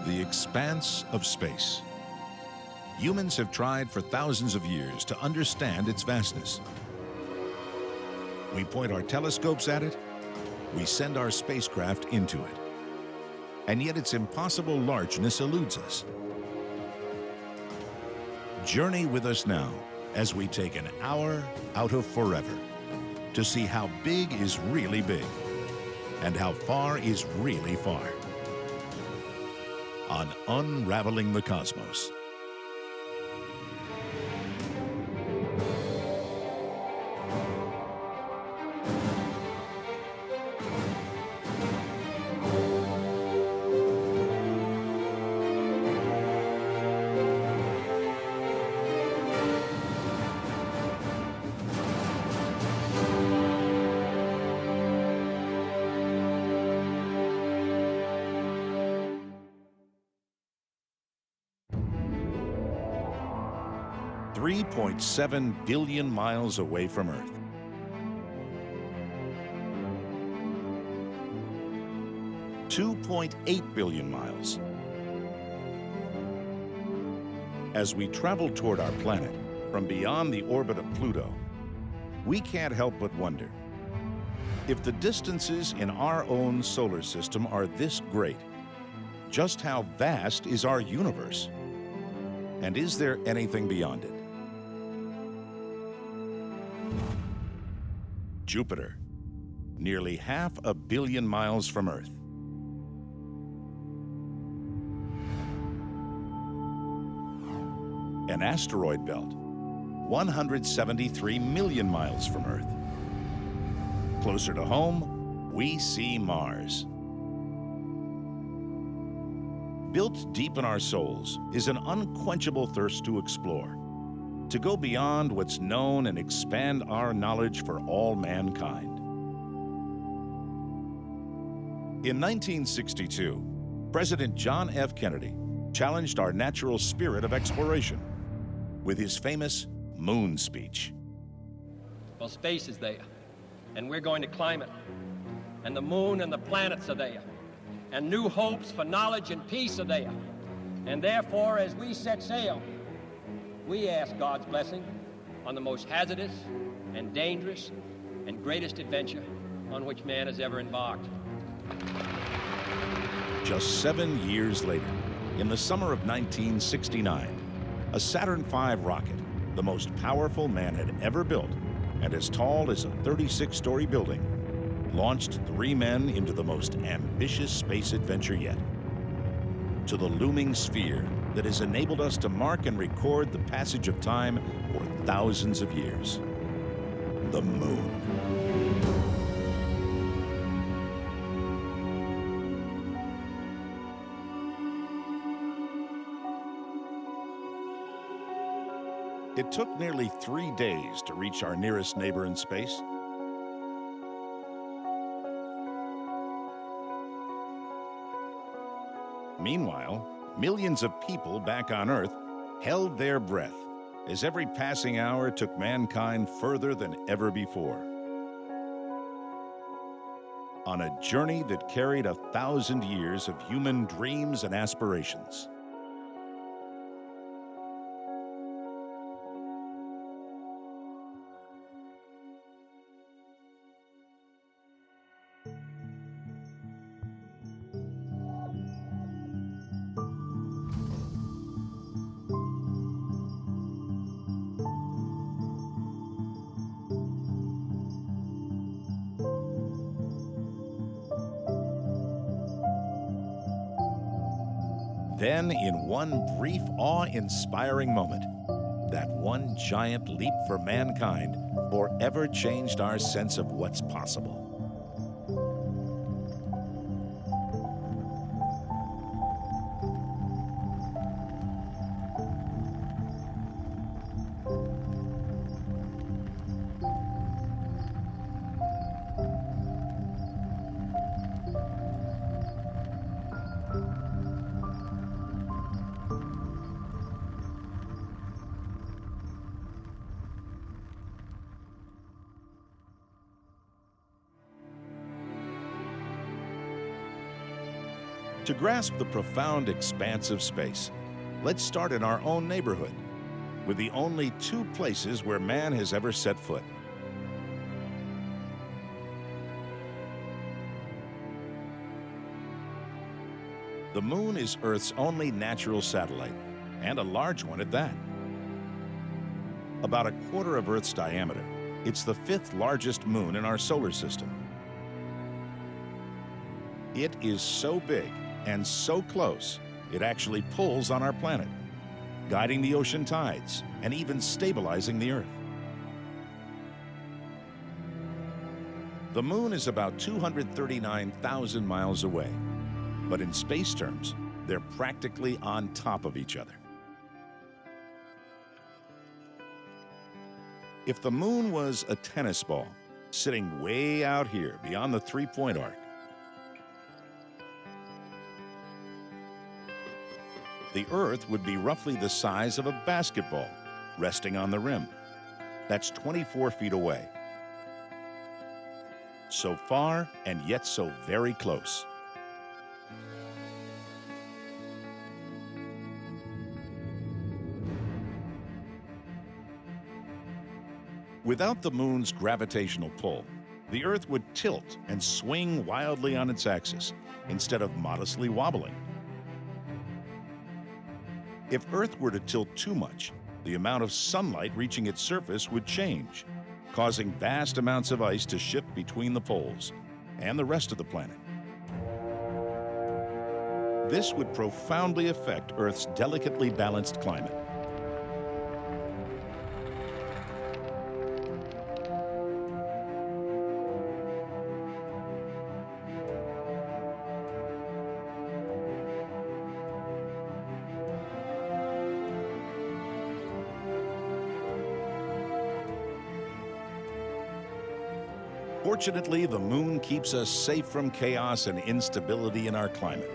The expanse of space. Humans have tried for thousands of years to understand its vastness. We point our telescopes at it, we send our spacecraft into it, and yet its impossible largeness eludes us. Journey with us now as we take an hour out of forever to see how big is really big and how far is really far on Unraveling the Cosmos. $3.7 billion miles away from Earth. $2.8 billion miles. As we travel toward our planet from beyond the orbit of Pluto, we can't help but wonder, if the distances in our own solar system are this great, just how vast is our universe? And is there anything beyond it? Jupiter, nearly 500 million miles from Earth. An asteroid belt, 173 million miles from Earth. Closer to home, we see Mars. Built deep in our souls is an unquenchable thirst to explore, to go beyond what's known and expand our knowledge for all mankind. In 1962, President John F. Kennedy challenged our natural spirit of exploration with his famous moon speech. Well, space is there, and we're going to climb it. And the moon and the planets are there, and new hopes for knowledge and peace are there. And therefore, as we set sail, we ask God's blessing on the most hazardous and dangerous and greatest adventure on which man has ever embarked. Just 7 years later, in the summer of 1969, a Saturn V rocket, the most powerful man had ever built and as tall as a 36-story building, launched 3 men into the most ambitious space adventure yet, to the looming sphere that has enabled us to mark and record the passage of time for thousands of years: the moon. It took nearly 3 days to reach our nearest neighbor in space. Meanwhile, millions of people back on Earth held their breath as every passing hour took mankind further than ever before, on a journey that carried 1,000 years of human dreams and aspirations. Then, in one brief, awe-inspiring moment, that one giant leap for mankind forever changed our sense of what's possible. To grasp the profound expanse of space, let's start in our own neighborhood, with the only two places where man has ever set foot. The moon is Earth's only natural satellite, and a large one at that. About a quarter of Earth's diameter, it's the fifth largest moon in our solar system. It is so big and so close, it actually pulls on our planet, guiding the ocean tides and even stabilizing the Earth. The moon is about 239,000 miles away, but in space terms, they're practically on top of each other. If the moon was a tennis ball sitting way out here beyond the three-point arc, the Earth would be roughly the size of a basketball, resting on the rim. That's 24 feet away. So far, and yet so very close. Without the moon's gravitational pull, the Earth would tilt and swing wildly on its axis, instead of modestly wobbling. If Earth were to tilt too much, the amount of sunlight reaching its surface would change, causing vast amounts of ice to shift between the poles and the rest of the planet. This would profoundly affect Earth's delicately balanced climate. Fortunately, the moon keeps us safe from chaos and instability in our climate.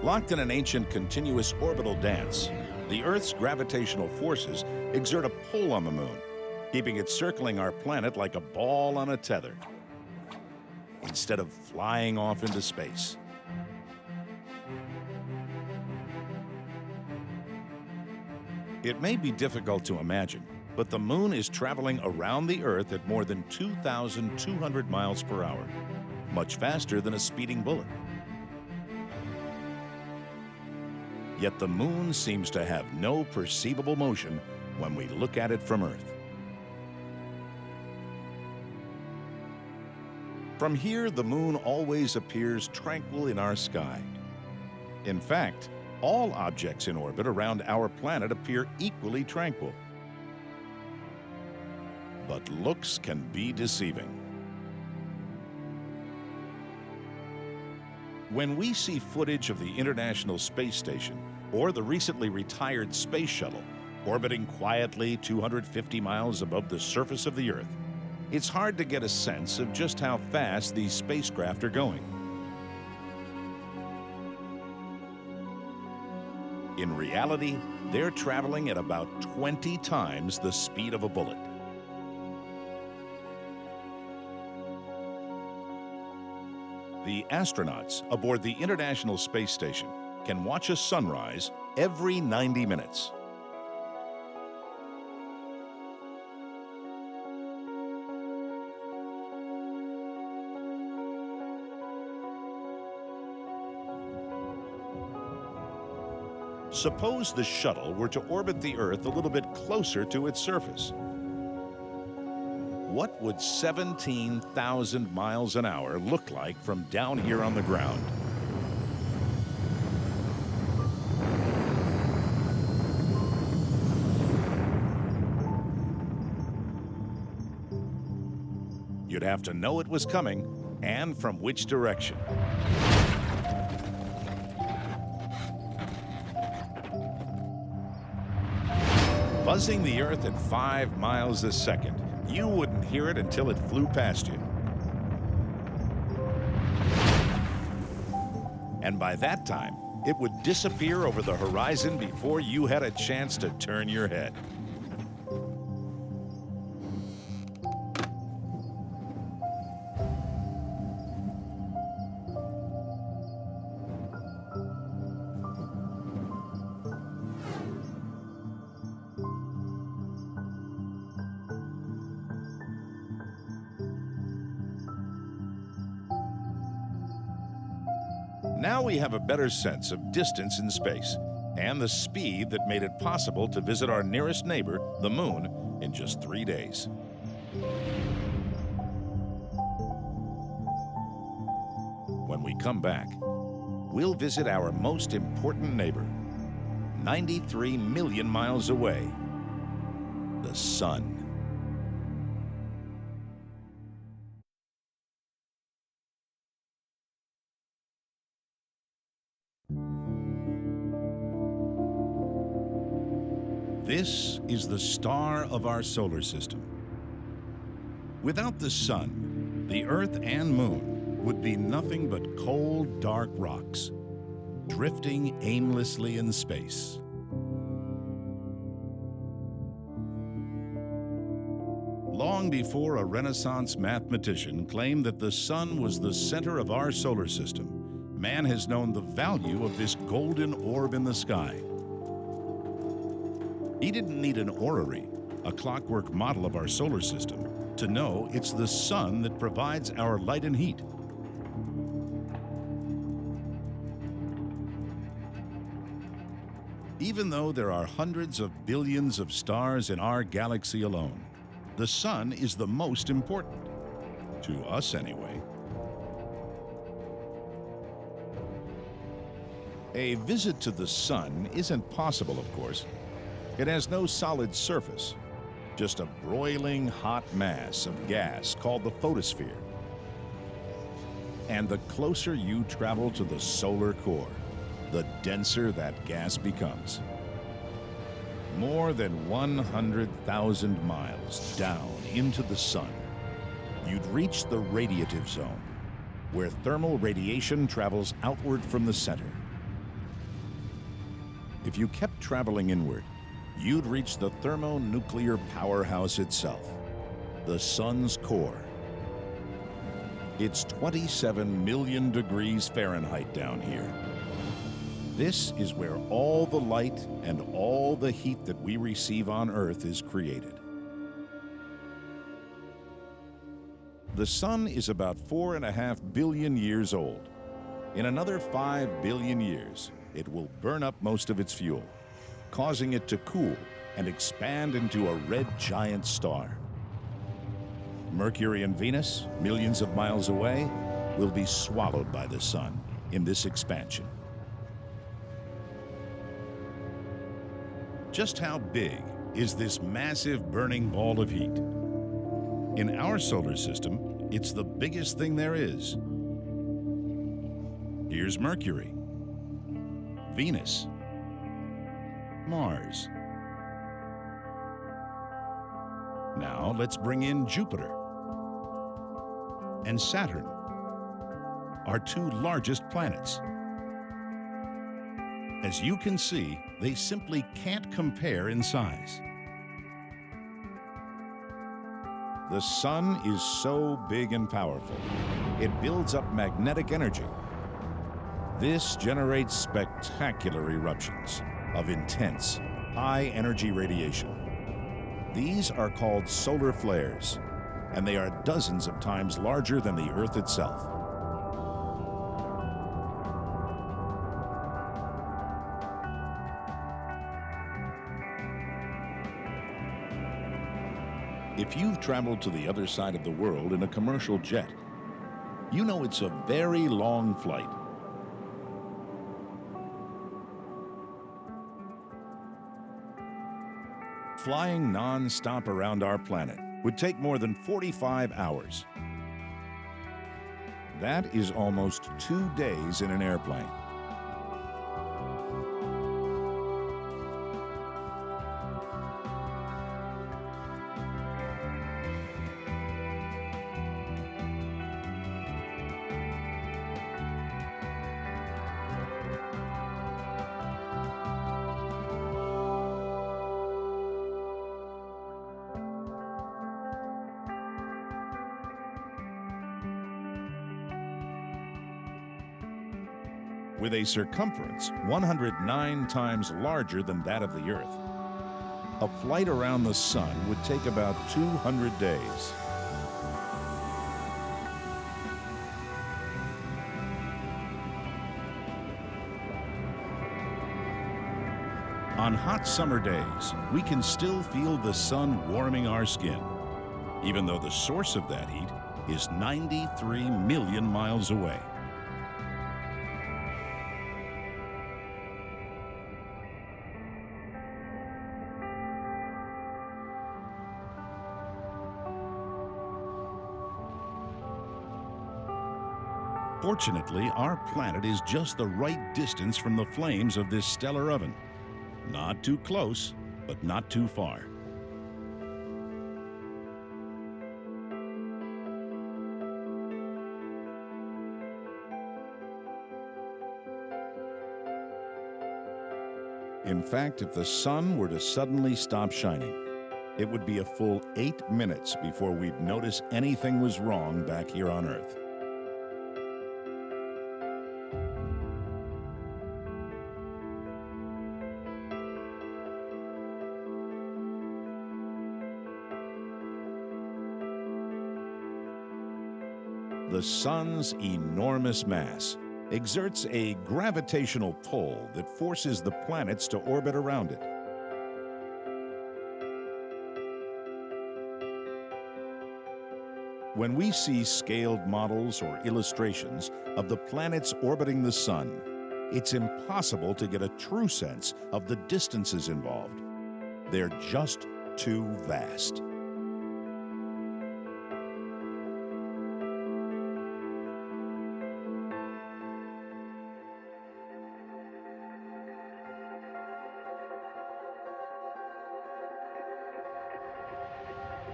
Locked in an ancient continuous orbital dance, the Earth's gravitational forces exert a pull on the moon, keeping it circling our planet like a ball on a tether, instead of flying off into space. It may be difficult to imagine, but the moon is traveling around the Earth at more than 2,200 miles per hour, much faster than a speeding bullet. Yet the moon seems to have no perceivable motion when we look at it from Earth. From here, the moon always appears tranquil in our sky. In fact, all objects in orbit around our planet appear equally tranquil. But looks can be deceiving. When we see footage of the International Space Station or the recently retired Space Shuttle orbiting quietly 250 miles above the surface of the Earth, it's hard to get a sense of just how fast these spacecraft are going. In reality, they're traveling at about 20 times the speed of a bullet. The astronauts aboard the International Space Station can watch a sunrise every 90 minutes. Suppose the shuttle were to orbit the Earth a little bit closer to its surface. What would 17,000 miles an hour look like from down here on the ground? You'd have to know it was coming and from which direction. Buzzing the Earth at 5 miles a second, you wouldn't hear it until it flew past you. And by that time, it would disappear over the horizon before you had a chance to turn your head. Now we have a better sense of distance in space and the speed that made it possible to visit our nearest neighbor, the Moon, in just 3 days. When we come back, we'll visit our most important neighbor, 93 million miles away, the Sun. This is the star of our solar system. Without the Sun, the Earth and Moon would be nothing but cold, dark rocks, drifting aimlessly in space. Long before a Renaissance mathematician claimed that the Sun was the center of our solar system, man has known the value of this golden orb in the sky. He didn't need an orrery, a clockwork model of our solar system, to know it's the Sun that provides our light and heat. Even though there are hundreds of billions of stars in our galaxy alone, the Sun is the most important. To us, anyway. A visit to the Sun isn't possible, of course. It has no solid surface, just a broiling hot mass of gas called the photosphere. And the closer you travel to the solar core, the denser that gas becomes. More than 100,000 miles down into the Sun, you'd reach the radiative zone, where thermal radiation travels outward from the center. If you kept traveling inward, you'd reach the thermonuclear powerhouse itself, the Sun's core. It's 27 million degrees Fahrenheit down here. This is where all the light and all the heat that we receive on Earth is created. The Sun is about 4.5 billion years old. In another 5 billion years, it will burn up most of its fuel, causing it to cool and expand into a red giant star. Mercury and Venus, millions of miles away, will be swallowed by the Sun in this expansion. Just how big is this massive burning ball of heat? In our solar system, it's the biggest thing there is. Here's Mercury, Venus, Mars. Now let's bring in Jupiter and Saturn, our two largest planets. As you can see, they simply can't compare in size. The Sun is so big and powerful, it builds up magnetic energy. This generates spectacular eruptions of intense, high-energy radiation. These are called solar flares, and they are dozens of times larger than the Earth itself. If you've traveled to the other side of the world in a commercial jet, you know it's a very long flight. Flying non-stop around our planet would take more than 45 hours. That is almost 2 days in an airplane. With a circumference 109 times larger than that of the Earth, a flight around the Sun would take about 200 days. On hot summer days, we can still feel the sun warming our skin, even though the source of that heat is 93 million miles away. Fortunately, our planet is just the right distance from the flames of this stellar oven. Not too close, but not too far. In fact, if the sun were to suddenly stop shining, it would be a full 8 minutes before we'd notice anything was wrong back here on Earth. The sun's enormous mass exerts a gravitational pull that forces the planets to orbit around it. When we see scaled models or illustrations of the planets orbiting the sun, it's impossible to get a true sense of the distances involved. They're just too vast.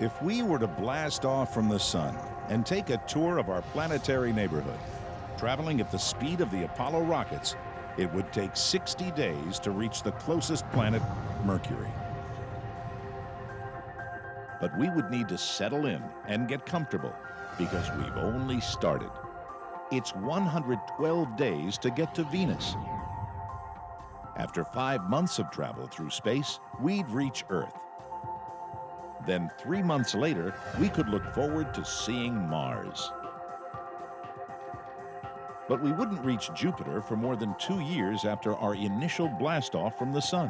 If we were to blast off from the sun and take a tour of our planetary neighborhood, traveling at the speed of the Apollo rockets, it would take 60 days to reach the closest planet, Mercury. But we would need to settle in and get comfortable because we've only started. It's 112 days to get to Venus. After 5 months of travel through space, we'd reach Earth. Then 3 months later, we could look forward to seeing Mars. But we wouldn't reach Jupiter for more than 2 years after our initial blastoff from the sun.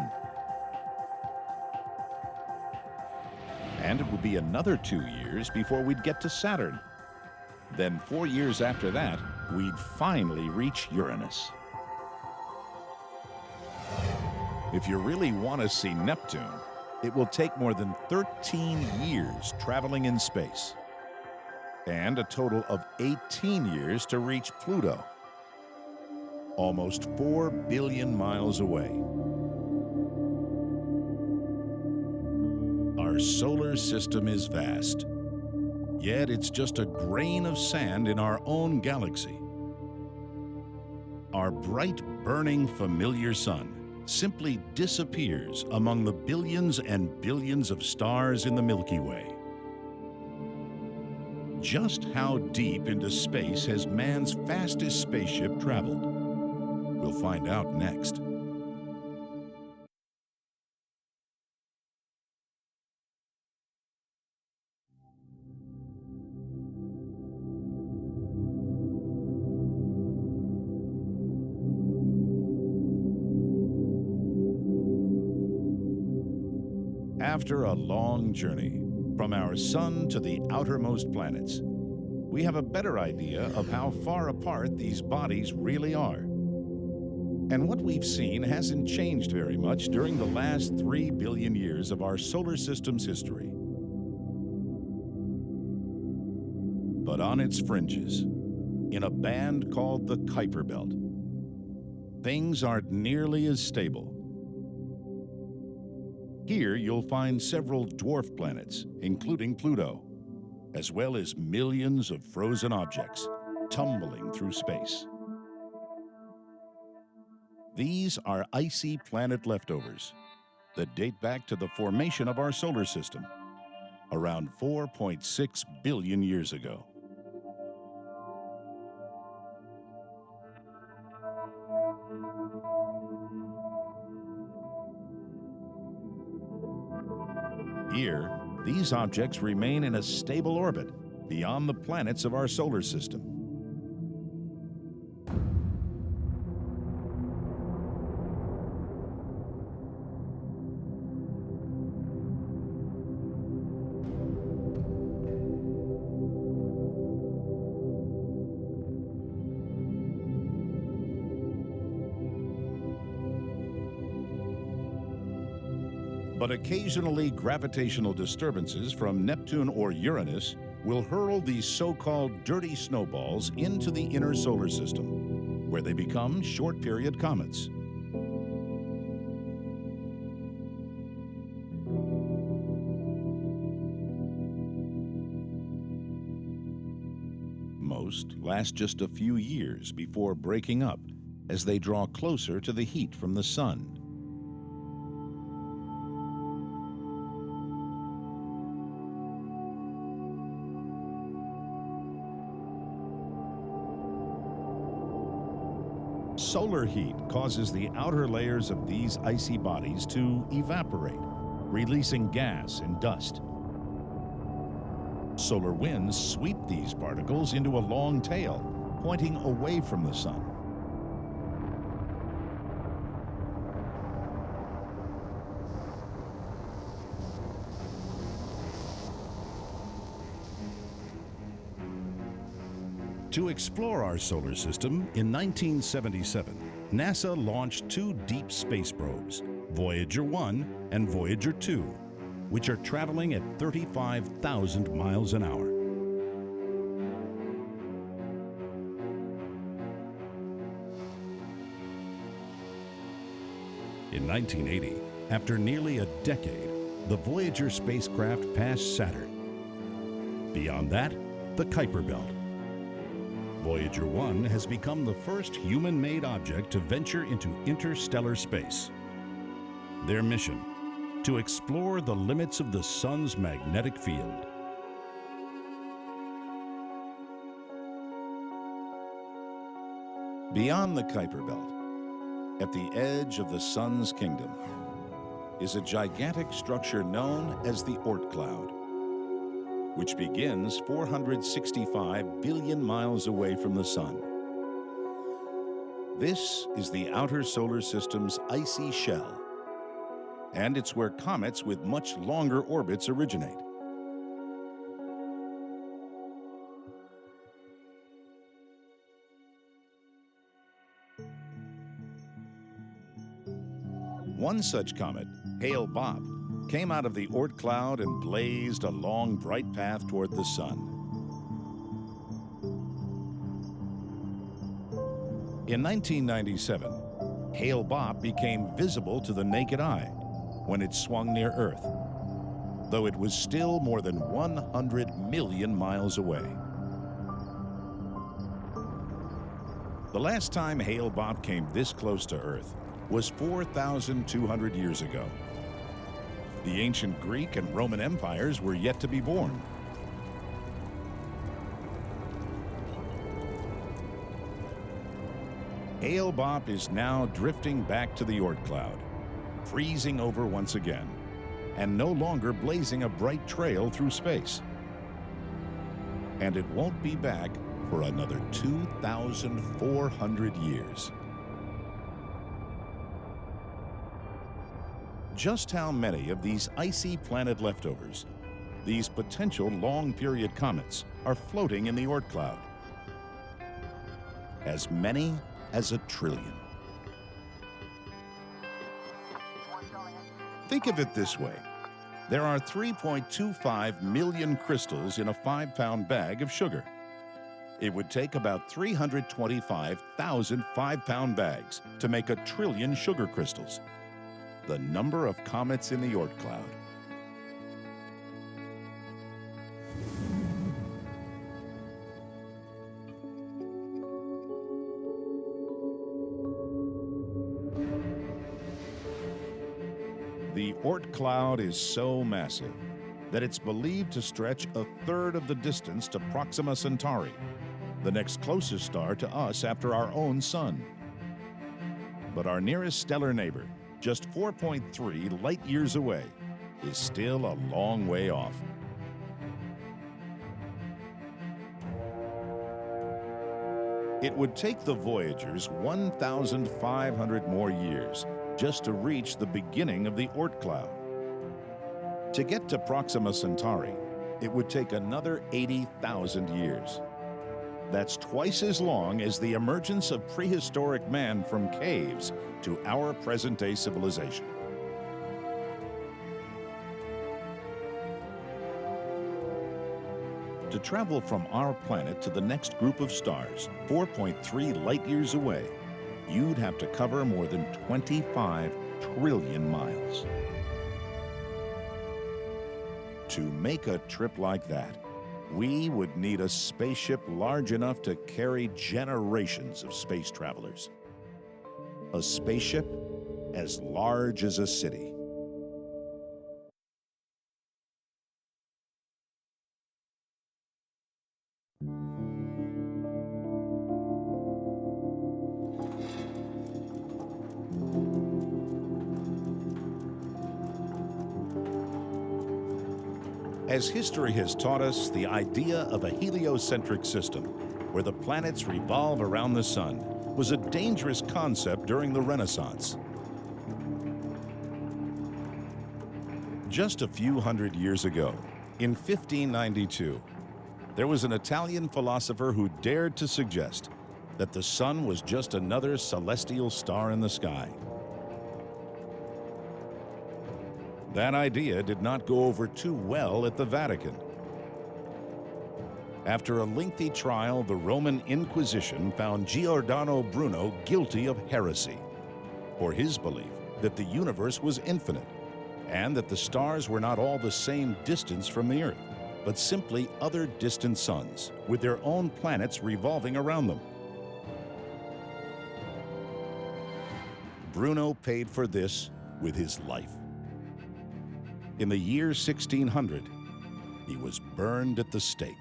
And it would be another 2 years before we'd get to Saturn. Then 4 years after that, we'd finally reach Uranus. If you really want to see Neptune, it will take more than 13 years traveling in space, and a total of 18 years to reach Pluto, almost 4 billion miles away. Our solar system is vast, yet it's just a grain of sand in our own galaxy. Our bright, burning, familiar sun simply disappears among the billions and billions of stars in the Milky Way. Just how deep into space has man's fastest spaceship traveled? We'll find out next. After a long journey from our sun to the outermost planets, we have a better idea of how far apart these bodies really are. And what we've seen hasn't changed very much during the last 3 billion years of our solar system's history. But on its fringes, in a band called the Kuiper Belt, things aren't nearly as stable. Here you'll find several dwarf planets, including Pluto, as well as millions of frozen objects tumbling through space. These are icy planet leftovers that date back to the formation of our solar system, around 4.6 billion years ago. Here, these objects remain in a stable orbit beyond the planets of our solar system. But occasionally gravitational disturbances from Neptune or Uranus will hurl these so-called dirty snowballs into the inner solar system, where they become short-period comets. Most last just a few years before breaking up as they draw closer to the heat from the sun. Solar heat causes the outer layers of these icy bodies to evaporate, releasing gas and dust. Solar winds sweep these particles into a long tail, pointing away from the sun. To explore our solar system, in 1977, NASA launched two deep space probes, Voyager 1 and Voyager 2, which are traveling at 35,000 miles an hour. In 1980, after nearly a decade, the Voyager spacecraft passed Saturn. Beyond that, the Kuiper Belt. Voyager 1 has become the first human-made object to venture into interstellar space. Their mission: to explore the limits of the sun's magnetic field. Beyond the Kuiper Belt, at the edge of the sun's kingdom, is a gigantic structure known as the Oort cloud, which begins 465 billion miles away from the sun. This is the outer solar system's icy shell, and it's where comets with much longer orbits originate. One such comet, HOU, came out of the Oort cloud and blazed a long, bright path toward the sun. In 1997, HOU became visible to the naked eye when it swung near Earth, though it was still more than 100 million miles away. The last time HOU came this close to Earth was 4,200 years ago. The ancient Greek and Roman empires were yet to be born. HOU is now drifting back to the Oort cloud, freezing over once again, and no longer blazing a bright trail through space. And it won't be back for another 2,400 years. Just how many of these icy planet leftovers, these potential long-period comets, are floating in the Oort cloud? As many as 1 trillion. Think of it this way. There are 3.25 million crystals in a 5-pound bag of sugar. It would take about 325,000 5-pound bags to make 1 trillion sugar crystals. The number of comets in the Oort cloud. The Oort cloud is so massive that it's believed to stretch 1/3 of the distance to Proxima Centauri, the next closest star to us after our own sun. But our nearest stellar neighbor, just 4.3 light years away, is still a long way off. It would take the Voyagers 1,500 more years just to reach the beginning of the Oort cloud. To get to Proxima Centauri, it would take another 80,000 years. That's twice as long as the emergence of prehistoric man from caves to our present-day civilization. To travel from our planet to the next group of stars, 4.3 light-years away, you'd have to cover more than 25 trillion miles. To make a trip like that, we would need a spaceship large enough to carry generations of space travelers. A spaceship as large as a city. As history has taught us, the idea of a heliocentric system, where the planets revolve around the sun, was a dangerous concept during the Renaissance. Just a few hundred years ago, in 1592, there was an Italian philosopher who dared to suggest that the sun was just another celestial star in the sky. That idea did not go over too well at the Vatican. After a lengthy trial, the Roman Inquisition found Giordano Bruno guilty of heresy for his belief that the universe was infinite and that the stars were not all the same distance from the Earth, but simply other distant suns with their own planets revolving around them. Bruno paid for this with his life. In the year 1600, he was burned at the stake.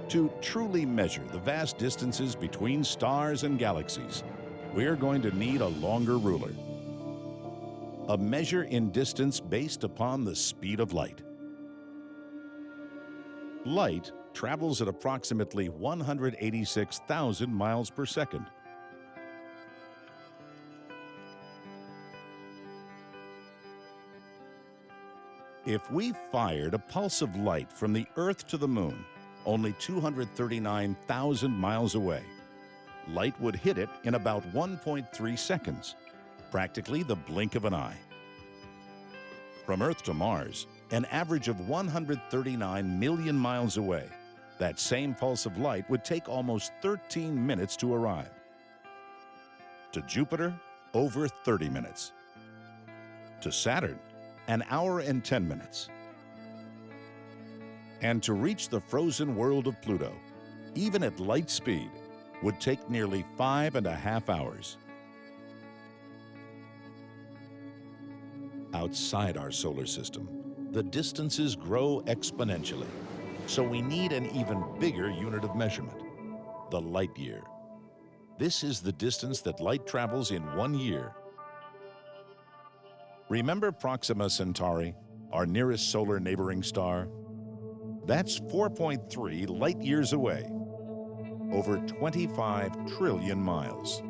To truly measure the vast distances between stars and galaxies, we're going to need a longer ruler. A measure in distance based upon the speed of light. Light travels at approximately 186,000 miles per second. If we fired a pulse of light from the Earth to the Moon, only 239,000 miles away, light would hit it in about 1.3 seconds, practically the blink of an eye. From Earth to Mars, an average of 139 million miles away, that same pulse of light would take almost 13 minutes to arrive. To Jupiter, over 30 minutes. To Saturn, an hour and 10 minutes. And to reach the frozen world of Pluto, even at light speed, would take nearly 5.5 hours. Outside our solar system, the distances grow exponentially, so we need an even bigger unit of measurement, the light year. This is the distance that light travels in 1 year. Remember Proxima Centauri, our nearest solar neighboring star? That's 4.3 light-years away, over 25 trillion miles.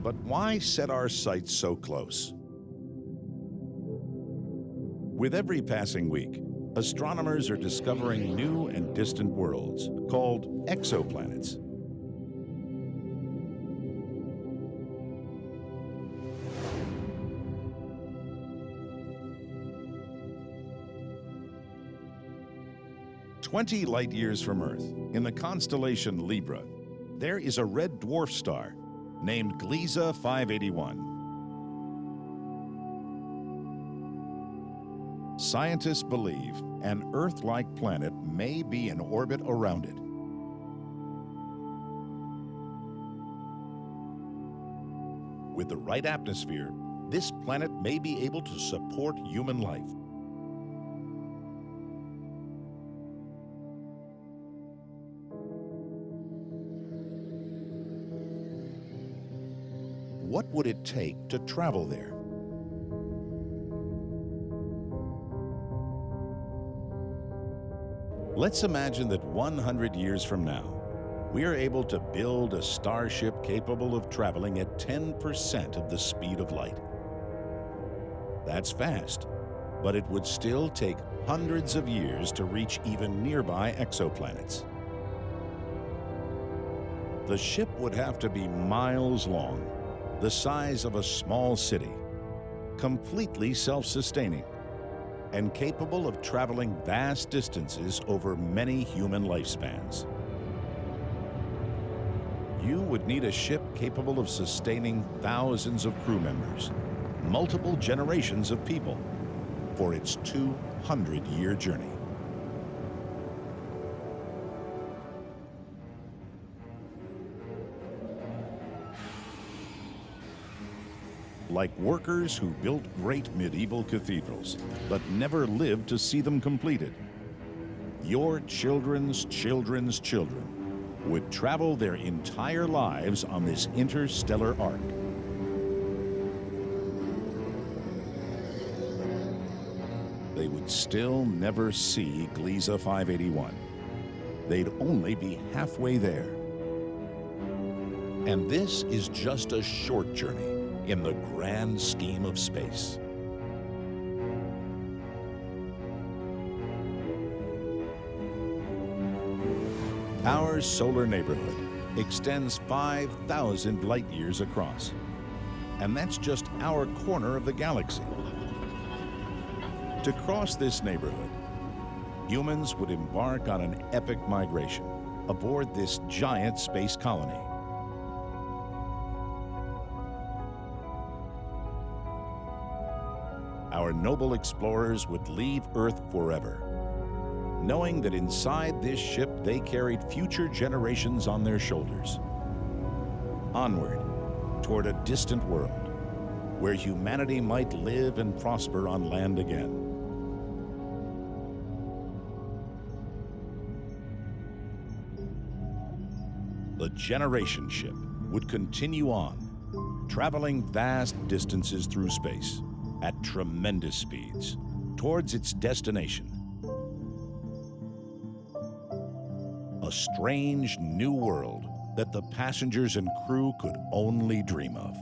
But why set our sights so close? With every passing week, astronomers are discovering new and distant worlds called exoplanets. "20 light-years from Earth, in the constellation Libra, there is a red dwarf star named Gliese 581. Scientists believe an Earth-like planet may be in orbit around it. With the right atmosphere, this planet may be able to support human life. What would it take to travel there? Let's imagine that 100 years from now, we are able to build a starship capable of traveling at 10% of the speed of light. That's fast, but it would still take hundreds of years to reach even nearby exoplanets. The ship would have to be miles long, the size of a small city, completely self-sustaining, and capable of traveling vast distances over many human lifespans. You would need a ship capable of sustaining thousands of crew members, multiple generations of people, for its 200-year journey. Like workers who built great medieval cathedrals, but never lived to see them completed, your children's children's children would travel their entire lives on this interstellar arc. They would still never see Gliese 581. They'd only be halfway there. And this is just a short journey in the grand scheme of space. Our solar neighborhood extends 5,000 light years across, and that's just our corner of the galaxy. To cross this neighborhood, humans would embark on an epic migration aboard this giant space colony. Our noble explorers would leave Earth forever, knowing that inside this ship they carried future generations on their shoulders. Onward, toward a distant world, where humanity might live and prosper on land again. The generation ship would continue on, traveling vast distances through space at tremendous speeds towards its destination. A strange new world that the passengers and crew could only dream of.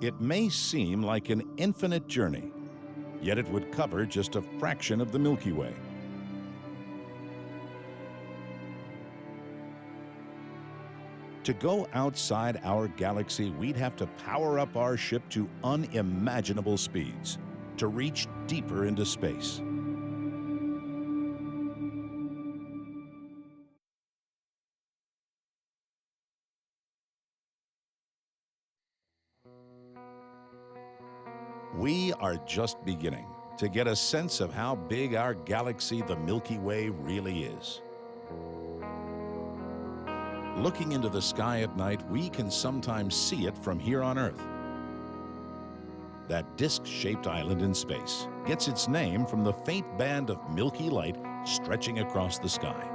It may seem like an infinite journey, yet it would cover just a fraction of the Milky Way. To go outside our galaxy, we'd have to power up our ship to unimaginable speeds to reach deeper into space. We are just beginning to get a sense of how big our galaxy, the Milky Way, really is. Looking into the sky at night, we can sometimes see it from here on Earth. That disc-shaped island in space gets its name from the faint band of milky light stretching across the sky.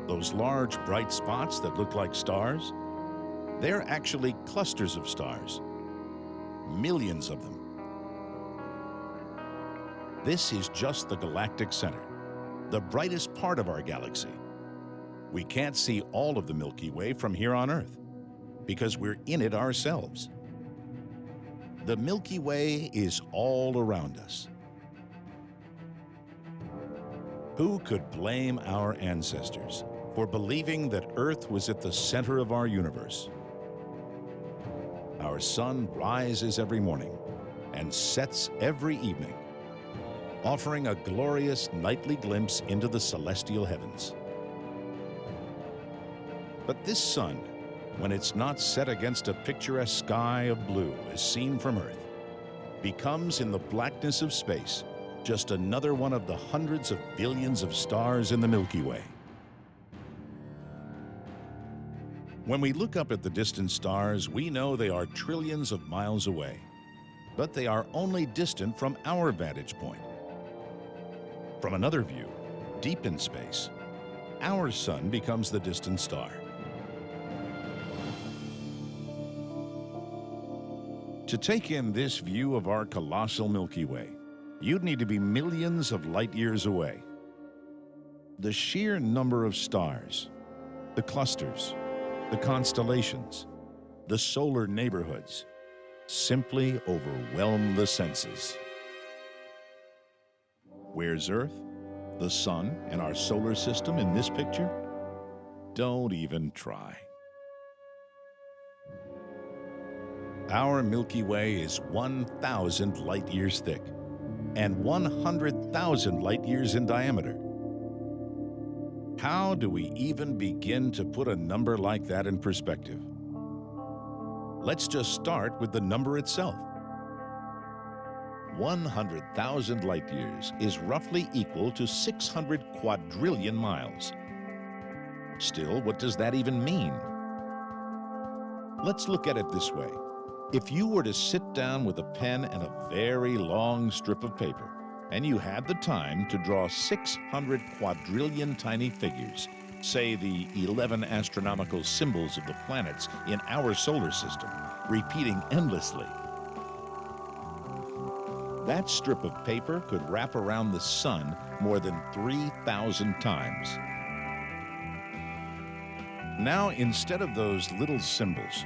Those large, bright spots that look like stars, they're actually clusters of stars. Millions of them. This is just the galactic center, the brightest part of our galaxy. We can't see all of the Milky Way from here on Earth because we're in it ourselves. The Milky Way is all around us. Who could blame our ancestors for believing that Earth was at the center of our universe? Our sun rises every morning and sets every evening, offering a glorious nightly glimpse into the celestial heavens. But this sun, when it's not set against a picturesque sky of blue as seen from Earth, becomes in the blackness of space just another one of the hundreds of billions of stars in the Milky Way. When we look up at the distant stars, we know they are trillions of miles away, but they are only distant from our vantage point. From another view, deep in space, our sun becomes the distant star. To take in this view of our colossal Milky Way, you'd need to be millions of light years away. The sheer number of stars, the clusters, the constellations, the solar neighborhoods simply overwhelm the senses. Where's Earth, the sun, and our solar system in this picture? Don't even try. Our Milky Way is 1,000 light years thick and 100,000 light years in diameter. How do we even begin to put a number like that in perspective? Let's just start with the number itself. 100,000 light years is roughly equal to 600 quadrillion miles. Still, what does that even mean? Let's look at it this way. If you were to sit down with a pen and a very long strip of paper, and you had the time to draw 600 quadrillion tiny figures, say the 11 astronomical symbols of the planets in our solar system, repeating endlessly, that strip of paper could wrap around the sun more than 3,000 times. Now, instead of those little symbols,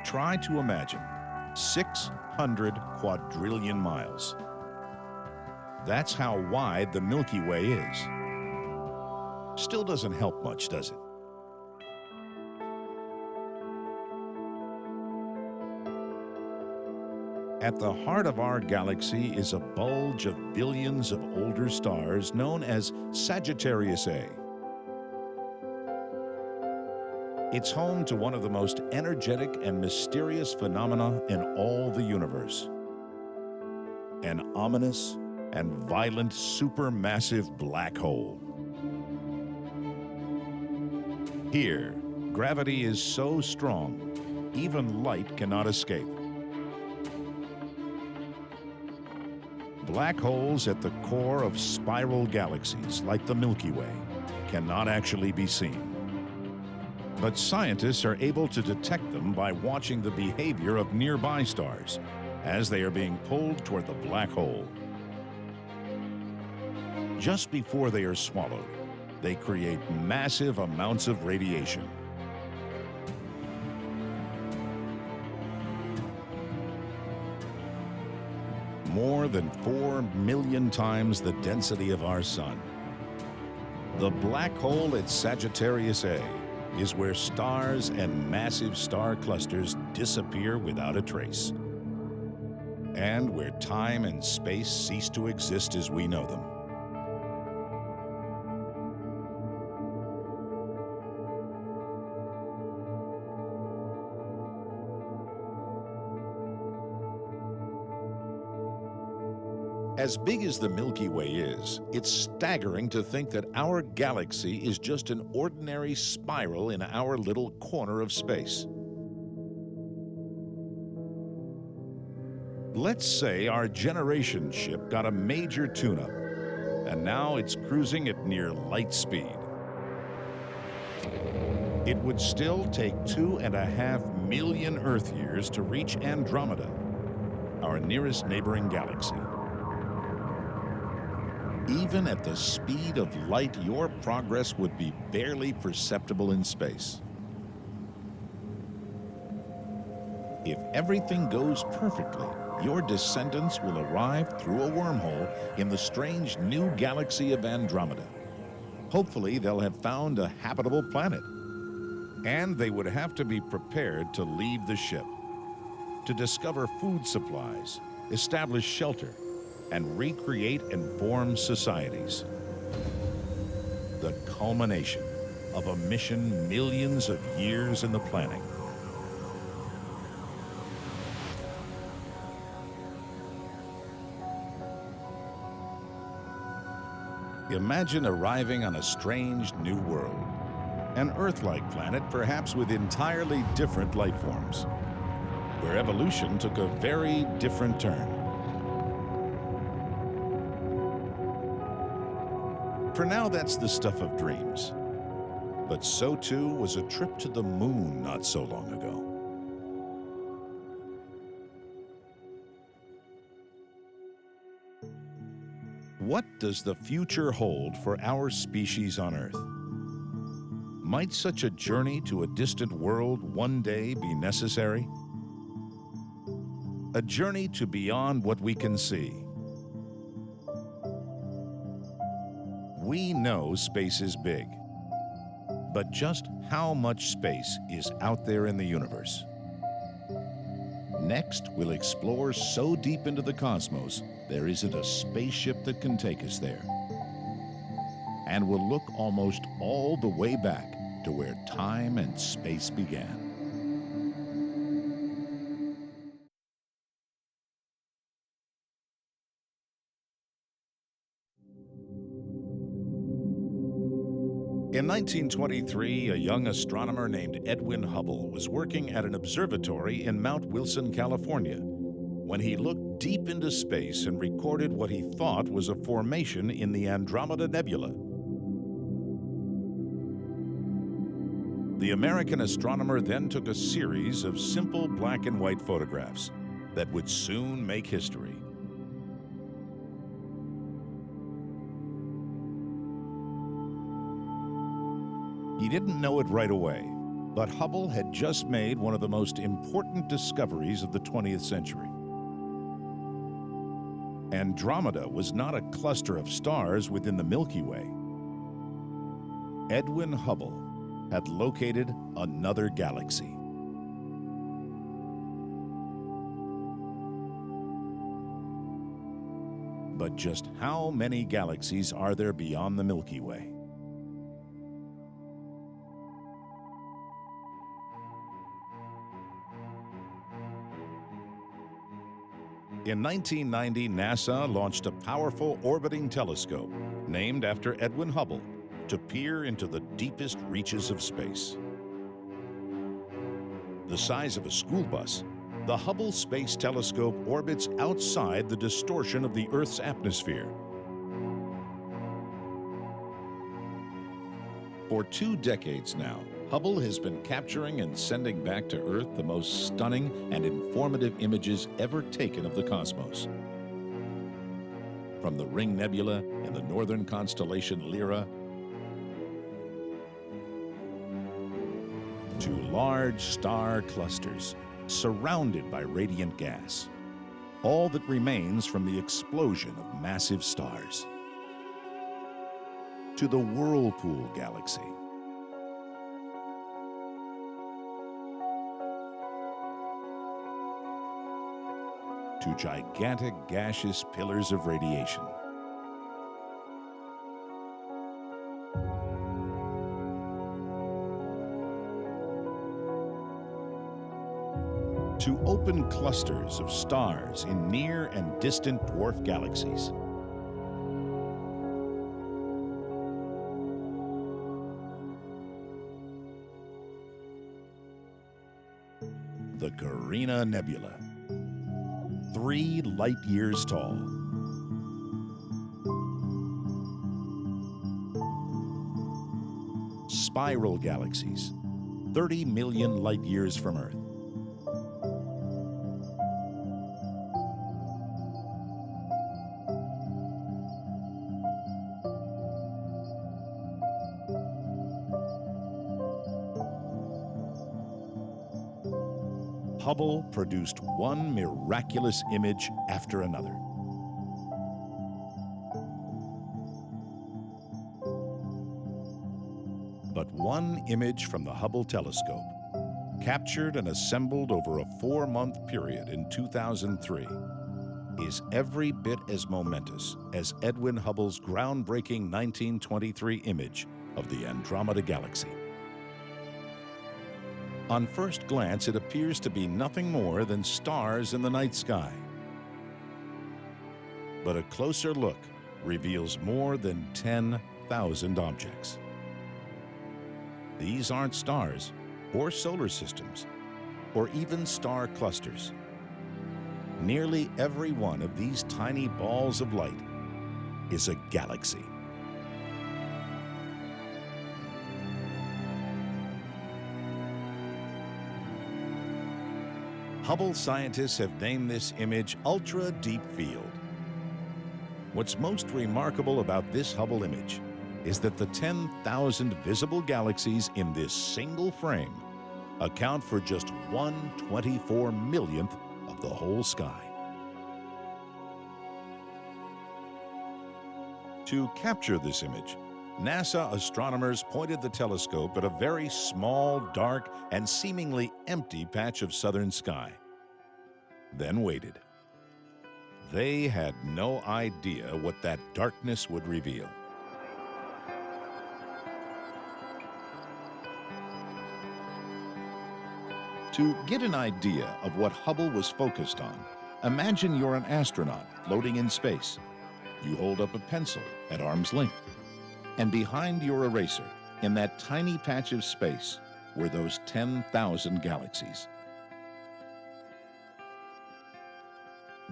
try to imagine 600 quadrillion miles. That's how wide the Milky Way is. Still doesn't help much, does it? At the heart of our galaxy is a bulge of billions of older stars known as Sagittarius A. It's home to one of the most energetic and mysterious phenomena in all the universe. An ominous and violent supermassive black hole. Here, gravity is so strong, even light cannot escape. Black holes at the core of spiral galaxies like the Milky Way cannot actually be seen. But scientists are able to detect them by watching the behavior of nearby stars as they are being pulled toward the black hole. Just before they are swallowed, they create massive amounts of radiation. More than 4 million times the density of our sun. The black hole at Sagittarius A is where stars and massive star clusters disappear without a trace, and where time and space cease to exist as we know them. As big as the Milky Way is, it's staggering to think that our galaxy is just an ordinary spiral in our little corner of space. Let's say our generation ship got a major tune-up, and now it's cruising at near light speed. It would still take 2.5 million Earth years to reach Andromeda, our nearest neighboring galaxy. Even at the speed of light, your progress would be barely perceptible in space. If everything goes perfectly, your descendants will arrive through a wormhole in the strange new galaxy of Andromeda. Hopefully, they'll have found a habitable planet. And they would have to be prepared to leave the ship, to discover food supplies, establish shelter, and recreate and form societies. The culmination of a mission millions of years in the planning. Imagine arriving on a strange new world, an Earth-like planet perhaps with entirely different life forms, where evolution took a very different turn. For now, that's the stuff of dreams. But so too was a trip to the moon not so long ago. What does the future hold for our species on Earth? Might such a journey to a distant world one day be necessary? A journey to beyond what we can see. We know space is big, But just how much space is out there in the universe? Next, we'll explore so deep into the cosmos, there isn't a spaceship that can take us there. And we'll look almost all the way back to where time and space began. In 1923, a young astronomer named Edwin Hubble was working at an observatory in Mount Wilson, California, when he looked deep into space and recorded what he thought was a formation in the Andromeda Nebula. The American astronomer then took a series of simple black and white photographs that would soon make history. He didn't know it right away, but Hubble had just made one of the most important discoveries of the 20th century. Andromeda was not a cluster of stars within the Milky Way. Edwin Hubble had located another galaxy. But just how many galaxies are there beyond the Milky Way? In 1990, NASA launched a powerful orbiting telescope named after Edwin Hubble to peer into the deepest reaches of space. The size of a school bus, the Hubble Space Telescope orbits outside the distortion of the Earth's atmosphere. For 2 decades now, Hubble has been capturing and sending back to Earth the most stunning and informative images ever taken of the cosmos. From the Ring Nebula in the northern constellation Lyra to large star clusters surrounded by radiant gas, all that remains from the explosion of massive stars, to the Whirlpool Galaxy, to gigantic gaseous pillars of radiation, to open clusters of stars in near and distant dwarf galaxies. The Carina Nebula, 3 light-years tall. Spiral galaxies, 30 million light-years from Earth. Hubble produced one miraculous image after another. But one image from the Hubble telescope, captured and assembled over a 4-month period in 2003, is every bit as momentous as Edwin Hubble's groundbreaking 1923 image of the Andromeda Galaxy. On first glance, it appears to be nothing more than stars in the night sky. But a closer look reveals more than 10,000 objects. These aren't stars, or solar systems, or even star clusters. Nearly every one of these tiny balls of light is a galaxy. Hubble scientists have named this image Ultra Deep Field. What's most remarkable about this Hubble image is that the 10,000 visible galaxies in this single frame account for just 1/24 millionth of the whole sky. To capture this image, NASA astronomers pointed the telescope at a very small, dark, and seemingly empty patch of southern sky, then waited. They had no idea what that darkness would reveal. To get an idea of what Hubble was focused on, imagine you're an astronaut floating in space. You hold up a pencil at arm's length, and behind your eraser, in that tiny patch of space, were those 10,000 galaxies.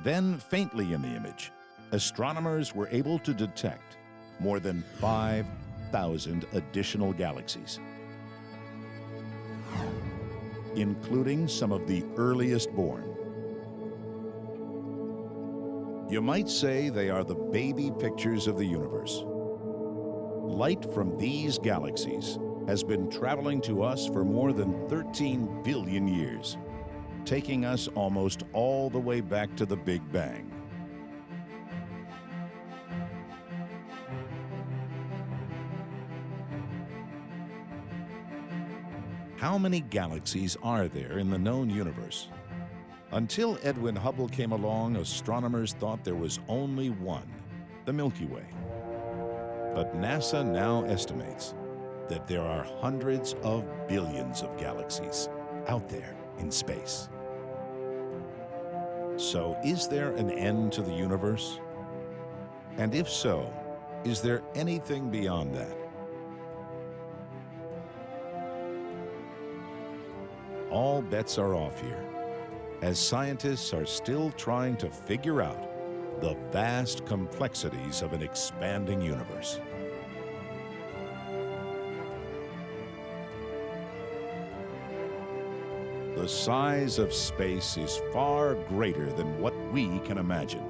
Then, faintly in the image, astronomers were able to detect more than 5,000 additional galaxies, including some of the earliest born. You might say they are the baby pictures of the universe. Light from these galaxies has been traveling to us for more than 13 billion years, taking us almost all the way back to the Big Bang. How many galaxies are there in the known universe? Until Edwin Hubble came along, astronomers thought there was only one, the Milky Way. But NASA now estimates that there are hundreds of billions of galaxies out there in space. So, is there an end to the universe? And if so, is there anything beyond that? All bets are off here, as scientists are still trying to figure out the vast complexities of an expanding universe. The size of space is far greater than what we can imagine.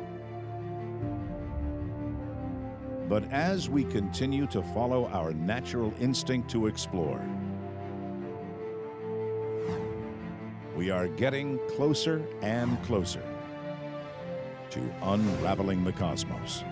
But as we continue to follow our natural instinct to explore, we are getting closer and closer to unraveling the cosmos.